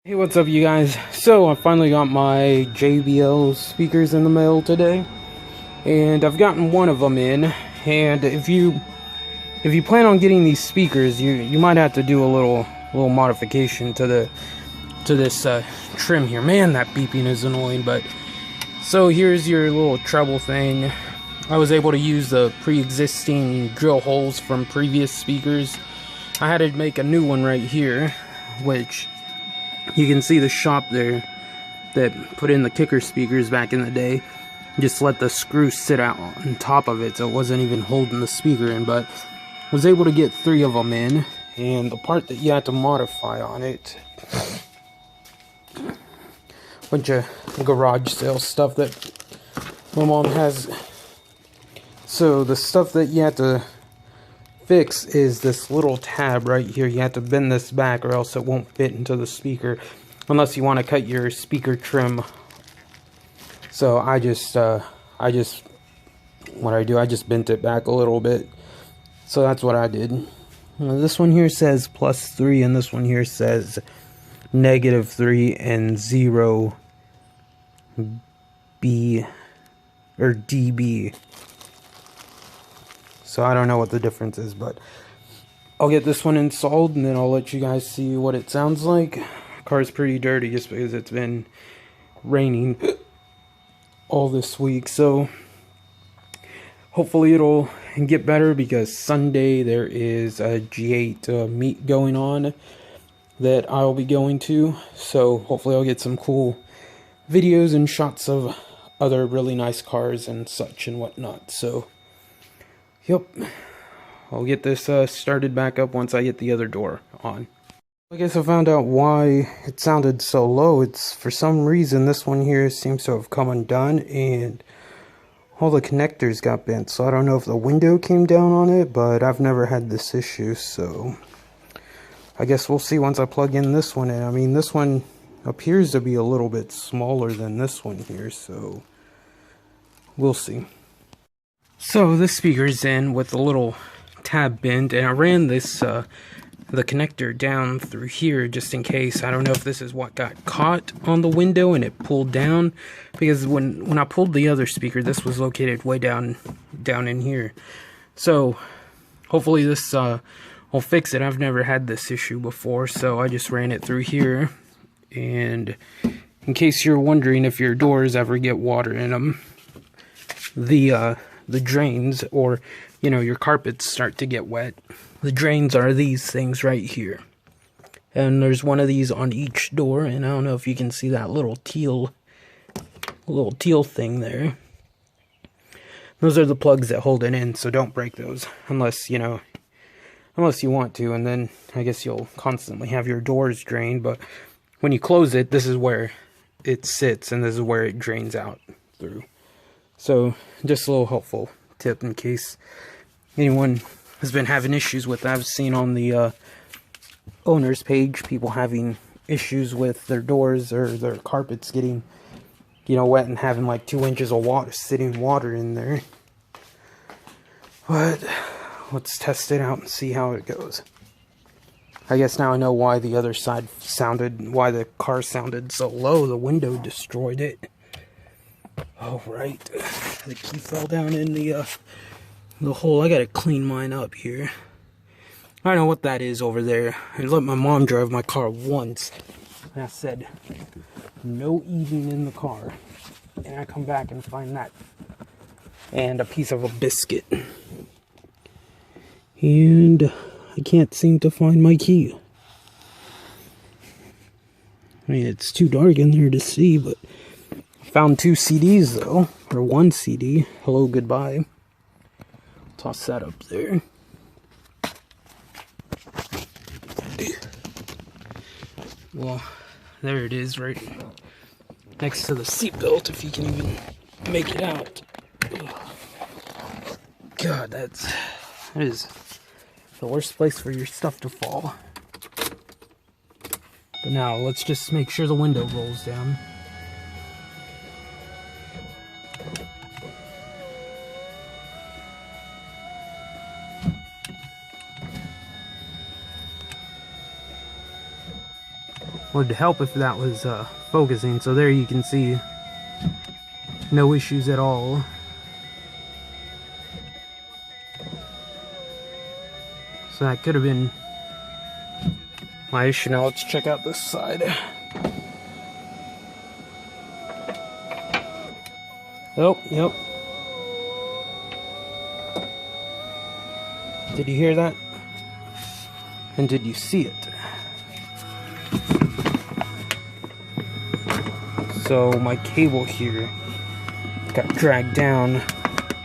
Hey, what's up, you guys? So I finally got my JBL speakers in the mail today, and I've gotten one of them in. And if you plan on getting these speakers, you might have to do a little modification to this trim here. Man, that beeping is annoying. But so here's your little treble thing. I was able to use the pre-existing drill holes from previous speakers. I had to make a new one right here, which you can see the shop there that put in the kicker speakers back in the day. Just let the screw sit out on top of it, so it wasn't even holding the speaker in. But was able to get 3 of them in, and the part that you had to modify on it, bunch of garage sale stuff that my mom has. So the stuff that you had to fix is this little tab right here. You have to bend this back or else it won't fit into the speaker, unless you want to cut your speaker trim. So I just bent it back a little bit. So that's what I did. This one here says +3 and this one here says -3 and 0 B or dB. So I don't know what the difference is, but I'll get this one installed and then I'll let you guys see what it sounds like. Car's pretty dirty just because it's been raining all this week, so hopefully it'll get better, because Sunday there is a G8 meet going on that I'll be going to, so hopefully I'll get some cool videos and shots of other really nice cars and such and whatnot. So yep, I'll get this started back up once I get the other door on. I guess I found out why it sounded so low. It's for some reason this one here seems to have come undone and all the connectors got bent. So I don't know if the window came down on it, but I've never had this issue. So I guess we'll see once I plug in this one in. I mean, this one appears to be a little bit smaller than this one here, so we'll see. So this speaker's in with a little tab bent, and I ran this the connector down through here just in case. I don't know if this is what got caught on the window and it pulled down, because when I pulled the other speaker, this was located way down in here. So hopefully this will fix it. I've never had this issue before, so I just ran it through here. And in case you're wondering if your doors ever get water in them, the drains, or you know, your carpets start to get wet, the drains are these things right here, and there's one of these on each door. And I don't know if you can see that little teal thing there. Those are the plugs that hold it in, so don't break those unless you want to, and then I guess you'll constantly have your doors drained. But when you close it, this is where it sits and this is where it drains out through. So just a little helpful tip in case anyone has been having issues with that. I've seen on the owner's page people having issues with their doors or their carpets getting, wet and having like 2 inches of sitting water in there. But let's test it out and see how it goes. I guess now I know why the other side why the car sounded so low. The window destroyed it. Oh, right. The key fell down in the hole. I gotta clean mine up here. I don't know what that is over there. I let my mom drive my car once, and I said, no eating in the car. And I come back and find that. And a piece of a biscuit. And I can't seem to find my key. I mean, it's too dark in there to see, but found 2 CDs though, or 1 CD. Hello, goodbye. Toss that up there. Well, there it is, right next to the seatbelt, if you can even make it out. God, that is the worst place for your stuff to fall. But now, let's just make sure the window rolls down. Would help if that was focusing. So there you can see no issues at all. So that could have been my issue. Now let's check out this side. Oh, yep. Did you hear that? And did you see it? So my cable here got dragged down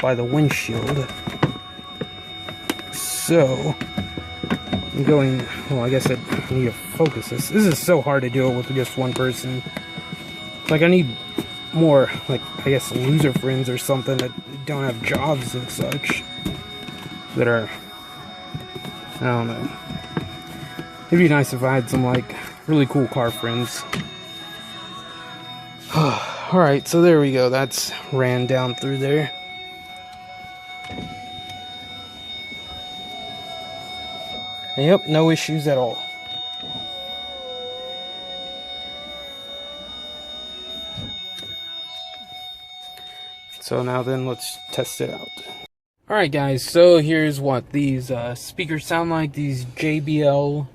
by the windshield. So I'm going, well, I guess I need to focus this. This is so hard to do it with just one person. Like, I need more, like, I guess loser friends or something that don't have jobs and such. That are, I don't know. It'd be nice if I had some, like, really cool car friends. Alright, so there we go. That's ran down through there. Yep, no issues at all. So now then, let's test it out. Alright guys, so here's what these speakers sound like. These JBL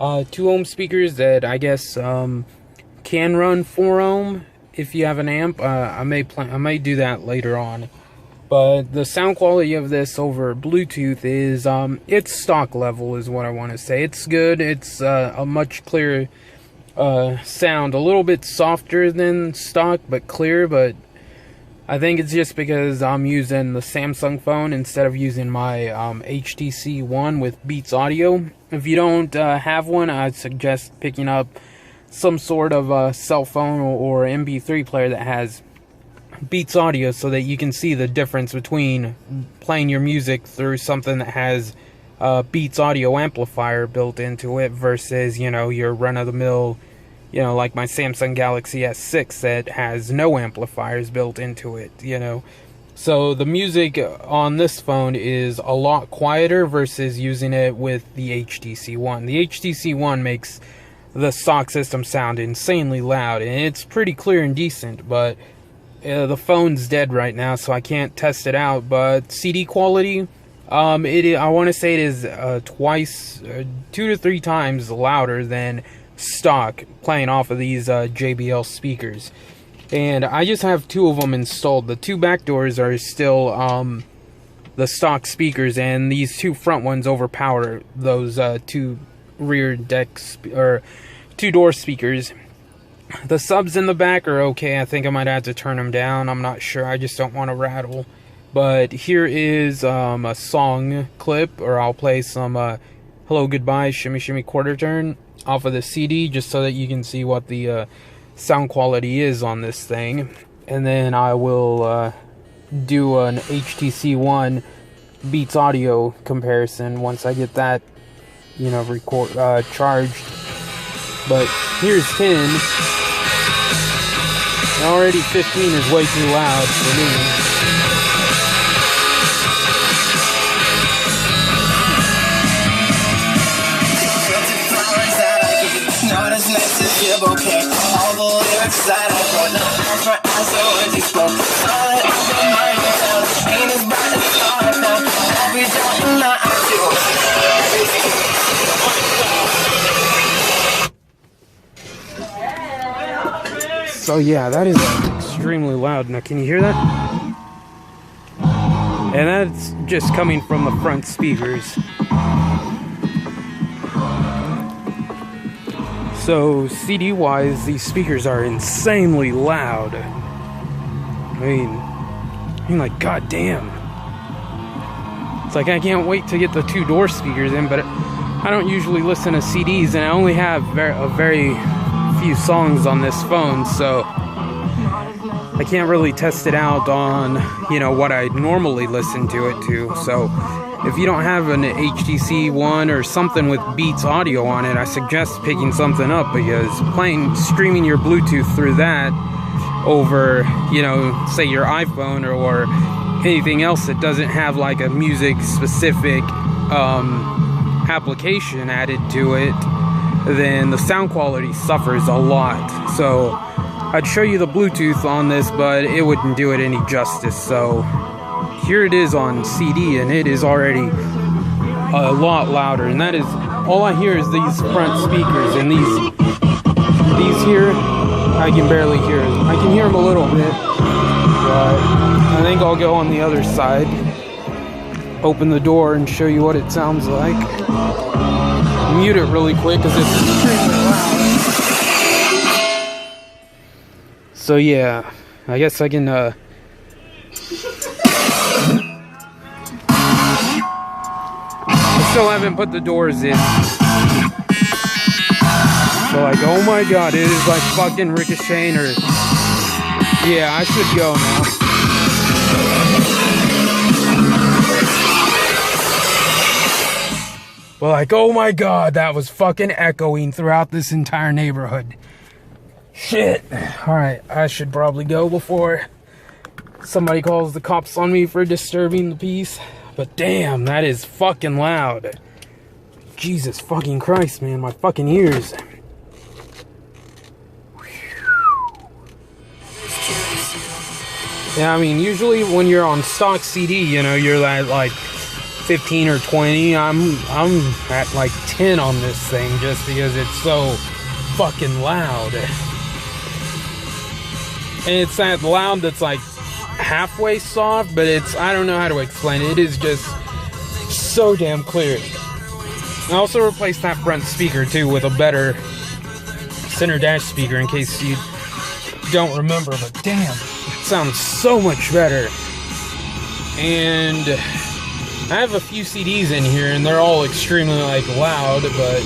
2-ohm speakers that I guess can run 4-ohm if you have an amp. I may do that later on. But the sound quality of this over Bluetooth is, it's stock level is what I want to say. It's good. It's a much clearer sound. A little bit softer than stock, but clear. But I think it's just because I'm using the Samsung phone instead of using my HTC One with Beats Audio. If you don't have one, I'd suggest picking up some sort of cell phone or MP3 player that has Beats Audio, so that you can see the difference between playing your music through something that has Beats Audio amplifier built into it versus, you know, your run-of-the-mill, you know, like my Samsung Galaxy S6 that has no amplifiers built into it, you know. So the music on this phone is a lot quieter versus using it with the HTC One. The HTC One makes the stock system sound insanely loud, and it's pretty clear and decent, but the phone's dead right now, so I can't test it out. But CD quality, I want to say it is 2 to 3 times louder than stock playing off of these JBL speakers. And I just have 2 of them installed. The 2 back doors are still the stock speakers, and these 2 front ones overpower those 2 rear decks or 2 door speakers. The subs in the back are okay. I think I might have to turn them down. I'm not sure. I just don't want to rattle. But here is a song clip, or I'll play some Hello Goodbye Shimmy Shimmy Quarter Turn off of the CD, just so that you can see what the sound quality is on this thing. And then I will do an HTC One Beats Audio comparison once I get that, you know, charged. But here's 10. Already 15 is way too loud for me. Not as nice as your bouquet. All the lyrics that I wrote, now my eyes so as you spoke. All that I've been mind to tell ain't as bright as stars now. Every day in my eyes you So yeah, that is extremely loud. Now can you hear that? And that's just coming from the front speakers. So CD wise, these speakers are insanely loud. I mean like, goddamn. It's like I can't wait to get the 2 door speakers in, but I don't usually listen to CDs, and I only have a very few songs on this phone, so I can't really test it out on, you know, what I normally listen to it to. So if you don't have an HTC One or something with Beats Audio on it, I suggest picking something up, because streaming your Bluetooth through that over, you know, say your iPhone or anything else that doesn't have like a music specific application added to it, then the sound quality suffers a lot. So I'd show you the Bluetooth on this, but it wouldn't do it any justice. So here it is on CD, and it is already a lot louder. And that is, all I hear is these front speakers, and these here, I can barely hear them. I can hear them a little bit, but I think I'll go on the other side, open the door, and show you what it sounds like. Mute it really quick because it's extremely loud. So yeah, I guess I can I still haven't put the doors in. So like, oh my god, it is like fucking ricocheting, or yeah, I should go now. Well, like, oh my god, that was fucking echoing throughout this entire neighborhood. Shit. Alright, I should probably go before somebody calls the cops on me for disturbing the peace. But damn, that is fucking loud. Jesus fucking Christ, man, my fucking ears. Yeah, I mean, usually when you're on stock CD, you know, you're at like 15 or 20. I'm at like 10 on this thing just because it's so fucking loud. And it's that loud that's like halfway soft, but it's, I don't know how to explain it. It is just so damn clear. I also replaced that front speaker too with a better center dash speaker in case you don't remember, but damn, it sounds so much better. And I have a few CDs in here and they're all extremely like loud, but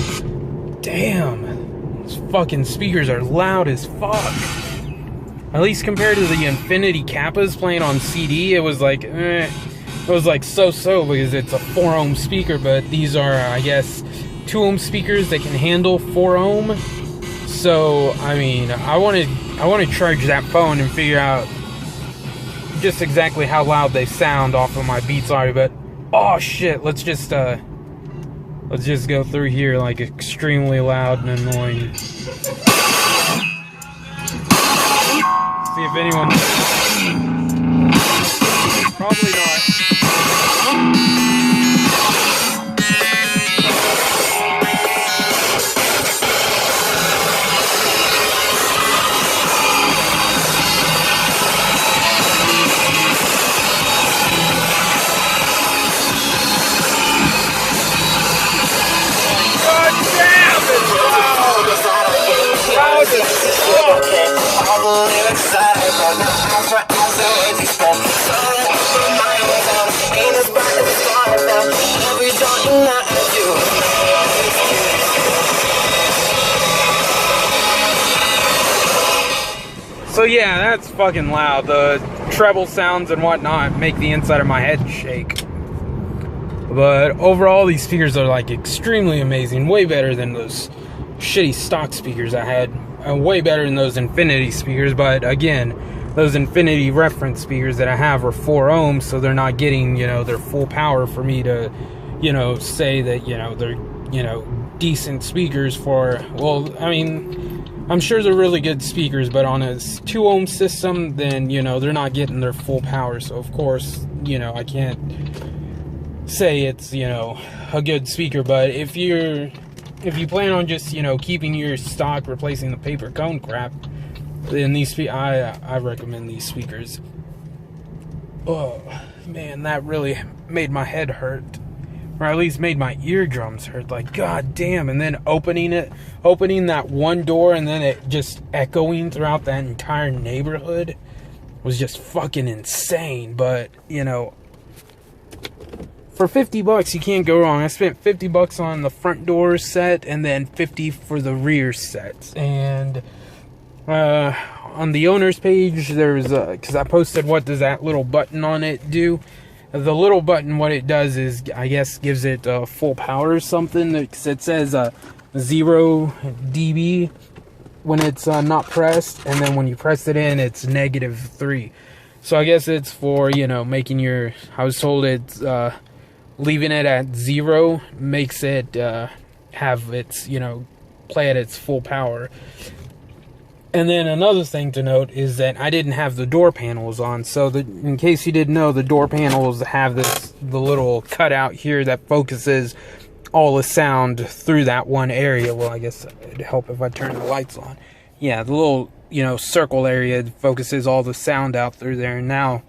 damn, these fucking speakers are loud as fuck. At least compared to the Infinity Kappas playing on CD, it was like, it was like so-so because it's a 4 ohm speaker, but these are, I guess, 2 ohm speakers that can handle 4 ohm. So, I mean, I want to charge that phone and figure out just exactly how loud they sound off of my Beats Audio, but oh shit, let's just go through here like extremely loud and annoying. See if anyone... Probably not. So yeah, that's fucking loud. The treble sounds and whatnot make the inside of my head shake. But overall, these speakers are like extremely amazing. Way better than those shitty stock speakers I had. Way better than those Infinity speakers. But again, those Infinity reference speakers that I have are 4 ohms, so they're not getting, you know, their full power for me to, you know, say that, you know, they're, you know, decent speakers for, well, I mean, I'm sure they're really good speakers, but on a 2 ohm system, then, you know, they're not getting their full power. So, of course, you know, I can't say it's, you know, a good speaker. But if you plan on just, you know, keeping your stock, replacing the paper cone crap, then these, I recommend these speakers. Oh, man, that really made my head hurt. Or at least made my eardrums hurt. Like, god damn. And then opening that one door and then it just echoing throughout that entire neighborhood was just fucking insane. But, you know, for $50 you can't go wrong. I spent $50 on the front door set and then $50 for the rear set. And on the owner's page there's because I posted what does that little button on it do. The little button, what it does is, I guess, gives it full power or something. It says 0 dB when it's not pressed, and then when you press it in, it's -3. So I guess it's for, you know, making your, I was told it's leaving it at 0 makes it have its, you know, play at its full power. And then another thing to note is that I didn't have the door panels on. So in case you didn't know, the door panels have the little cutout here that focuses all the sound through that one area. Well, I guess it'd help if I turn the lights on. Yeah, the little, circle area focuses all the sound out through there. And now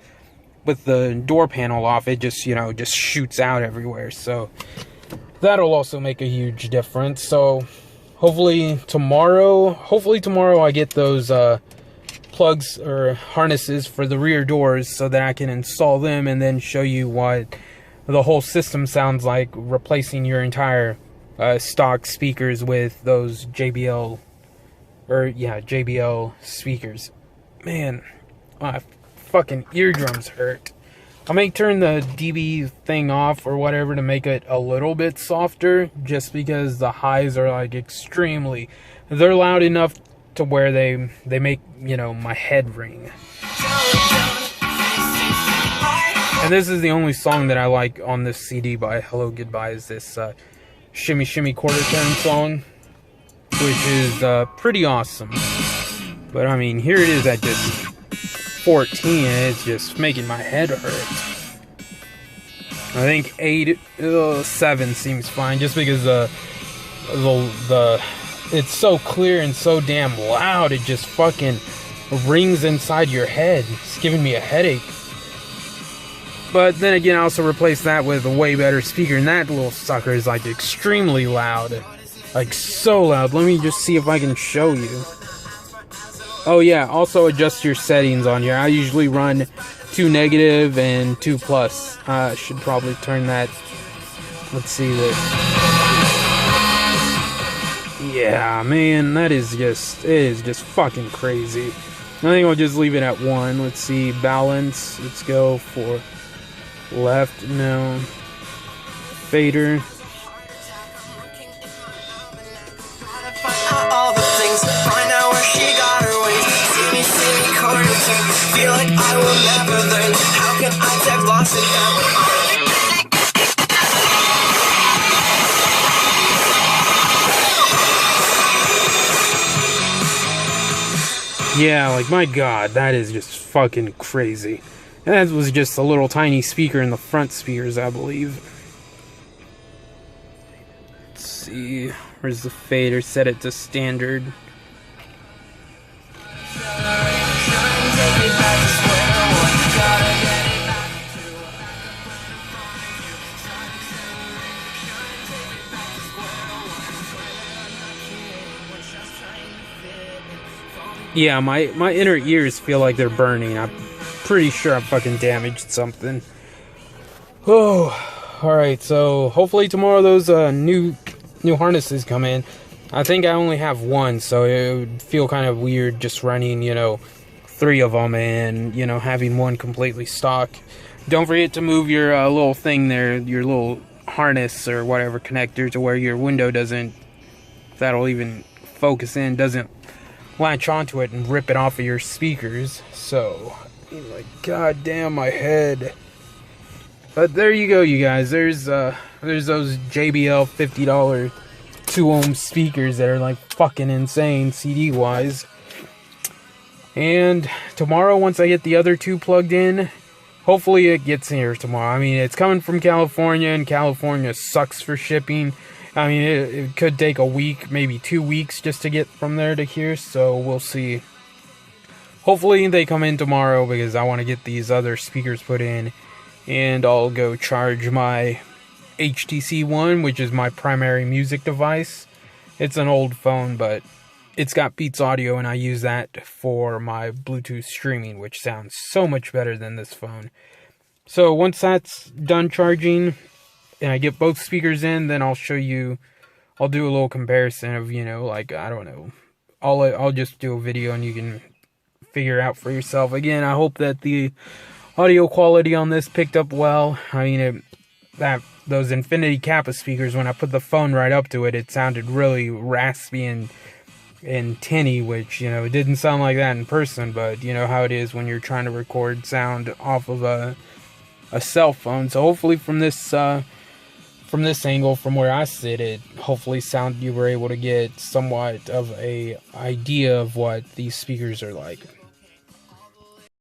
with the door panel off, it just, just shoots out everywhere. So that'll also make a huge difference. So hopefully tomorrow I get those plugs or harnesses for the rear doors so that I can install them and then show you what the whole system sounds like, replacing your entire stock speakers with those JBL speakers. Man, my fucking eardrums hurt. I may turn the DB thing off or whatever to make it a little bit softer, just because the highs are like extremely, they're loud enough to where they make, my head ring. And this is the only song that I like on this CD by Hello Goodbye, is this Shimmy Shimmy Quarter Tone song, which is pretty awesome. But I mean, here it is at just 14, and it's just making my head hurt. I think 7 seems fine, just because the it's so clear and so damn loud, it just fucking rings inside your head. It's giving me a headache. But then again, I also replaced that with a way better speaker, and that little sucker is like extremely loud. Like so loud. Let me just see if I can show you. Oh yeah, also adjust your settings on here. I usually run 2 negative and 2 plus. I should probably turn that. Let's see this. Yeah, man, it is just fucking crazy. I think I'll just leave it at 1. Let's see, balance. Let's go for left, no. Fader. Feel like I will never learn. How can I get lost in Yeah, like my god, that is just fucking crazy. And that was just a little tiny speaker in the front speakers, I believe. Let's see, where's the fader? Set it to standard. Yeah, my inner ears feel like they're burning. I'm pretty sure I fucking damaged something. Oh, alright, so hopefully tomorrow those new harnesses come in. I think I only have 1, so it would feel kind of weird just running, 3 of them and, having 1 completely stock. Don't forget to move your little thing there, your little harness or whatever connector, to where your window doesn't, that'll even focus in, doesn't latch onto it and rip it off of your speakers. So, like, god damn my head. But there you go, you guys. There's those JBL $50 2-ohm speakers that are like fucking insane CD wise. And tomorrow, once I get the other 2 plugged in, hopefully it gets here tomorrow. I mean, it's coming from California, and California sucks for shipping. I mean, it could take a week, maybe 2 weeks just to get from there to here, so we'll see. Hopefully they come in tomorrow, because I want to get these other speakers put in, and I'll go charge my HTC One, which is my primary music device. It's an old phone, but it's got Beats Audio, and I use that for my Bluetooth streaming, which sounds so much better than this phone. So once that's done charging, and I get both speakers in, then I'll show you, I'll do a little comparison of, like, I don't know, I'll just do a video and you can figure out for yourself. Again, I hope that the audio quality on this picked up well. I mean, those Infinity Kappa speakers, when I put the phone right up to it, it sounded really raspy and tinny, which, it didn't sound like that in person, but you know how it is when you're trying to record sound off of a cell phone. So hopefully from from this angle, from where I sit, it hopefully you were able to get somewhat of a idea of what these speakers are like.